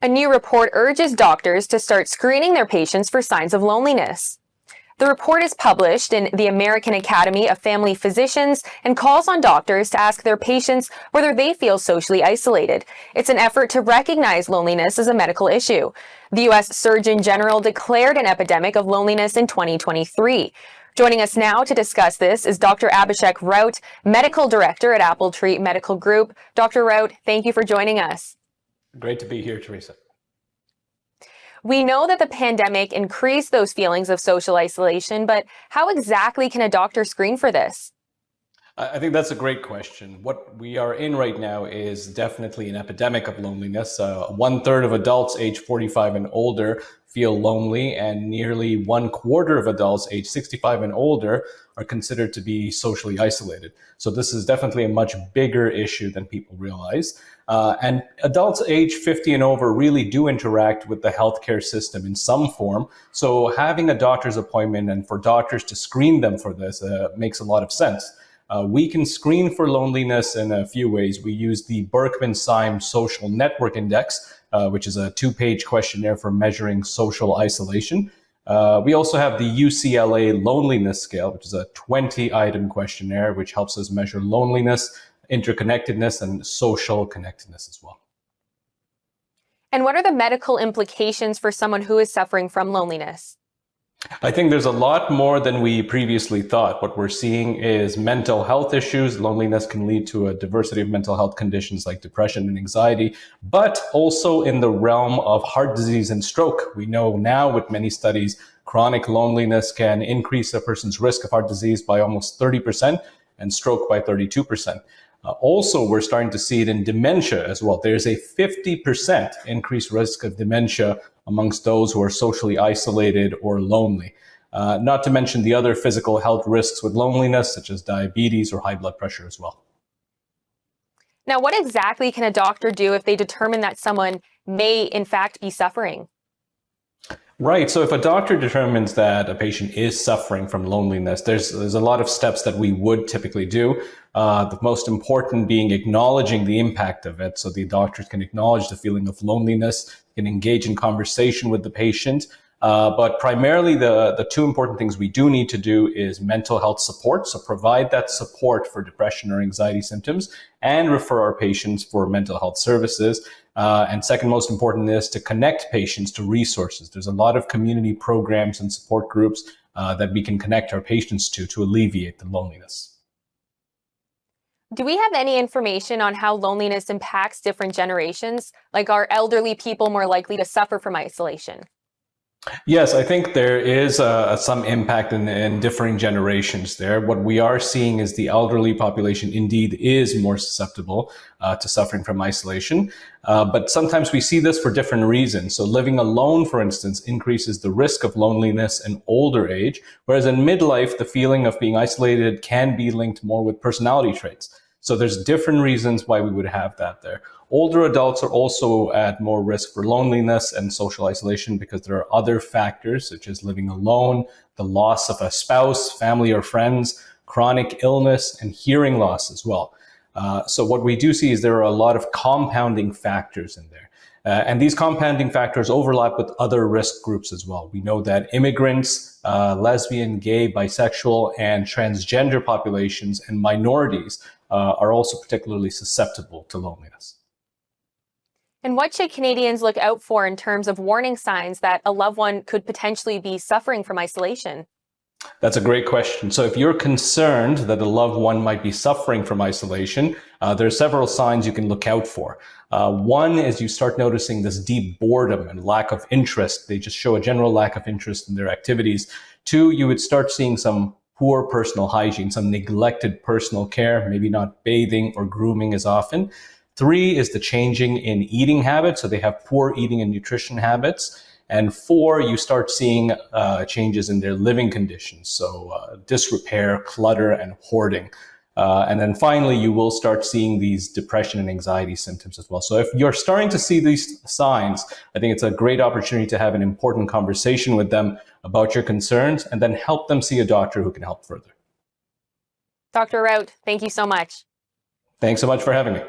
A new report urges doctors to start screening their patients for signs of loneliness. The report is published in the American Academy of Family Physicians and calls on doctors to ask their patients whether they feel socially isolated. It's an effort to recognize loneliness as a medical issue. The U.S. Surgeon General declared an epidemic of loneliness in 2023. Joining us now to discuss this is Dr. Abhishek Raut, Medical Director at Appletree Medical Group. Dr. Raut, thank you for joining us. Great to be here, Theresa. We know that the pandemic increased those feelings of social isolation, but how exactly can a doctor screen for this? I think that's a great question. What we are in right now is definitely an epidemic of loneliness. 1/3 of adults age 45 and older feel lonely, and nearly 1/4 of adults age 65 and older are considered to be socially isolated. So this is definitely a much bigger issue than people realize. And adults age 50 and over really do interact with the healthcare system in some form. So having a doctor's appointment and for doctors to screen them for this makes a lot of sense. We can screen for loneliness in a few ways. We use the Berkman-Syme Social Network Index, which is a 2-page questionnaire for measuring social isolation. We also have the UCLA Loneliness Scale, which is a 20-item questionnaire, which helps us measure loneliness, interconnectedness, and social connectedness as well. And what are the medical implications for someone who is suffering from loneliness? I think there's a lot more than we previously thought. What we're seeing is mental health issues. Loneliness can lead to a diversity of mental health conditions like depression and anxiety, but also in the realm of heart disease and stroke. We know now with many studies, chronic loneliness can increase a person's risk of heart disease by almost 30% and stroke by 32%. Also, we're starting to see it in dementia as well. There's a 50% increased risk of dementia amongst those who are socially isolated or lonely. Not to mention the other physical health risks with loneliness, such as diabetes or high blood pressure as well. Now, what exactly can a doctor do if they determine that someone may, in fact, be suffering? Right. So if a doctor determines that a patient is suffering from loneliness, there's a lot of steps that we would typically do. The most important being acknowledging the impact of it. So the doctors can acknowledge the feeling of loneliness, can engage in conversation with the patient. But primarily the two important things we do need to do is mental health support. So provide that support for depression or anxiety symptoms and refer our patients for mental health services. And second most important is to connect patients to resources. There's a lot of community programs and support groups that we can connect our patients to alleviate the loneliness. Do we have any information on how loneliness impacts different generations? Like, are elderly people more likely to suffer from isolation? Yes, I think there is some impact in differing generations there. What we are seeing is the elderly population indeed is more susceptible to suffering from isolation. But sometimes we see this for different reasons. So living alone, for instance, increases the risk of loneliness in older age, whereas in midlife, the feeling of being isolated can be linked more with personality traits. So there's different reasons why we would have that there. Older adults are also at more risk for loneliness and social isolation because there are other factors such as living alone, the loss of a spouse, family or friends, chronic illness, and hearing loss as well. So what we do see is there are a lot of compounding factors in there. And these compounding factors overlap with other risk groups as well. We know that immigrants, lesbian, gay, bisexual, and transgender populations and minorities are also particularly susceptible to loneliness. And what should Canadians look out for in terms of warning signs that a loved one could potentially be suffering from isolation? That's a great question. So if you're concerned that a loved one might be suffering from isolation, there are several signs you can look out for. One is you start noticing this deep boredom and lack of interest. They just show a general lack of interest in their activities. Two, you would start seeing some poor personal hygiene, some neglected personal care, maybe not bathing or grooming as often. Three is the changing in eating habits. So they have poor eating and nutrition habits. And four, you start seeing changes in their living conditions. So disrepair, clutter, and hoarding. And then finally, you will start seeing these depression and anxiety symptoms as well. So if you're starting to see these signs, I think it's a great opportunity to have an important conversation with them about your concerns and then help them see a doctor who can help further. Dr. Raut, thank you so much. Thanks so much for having me.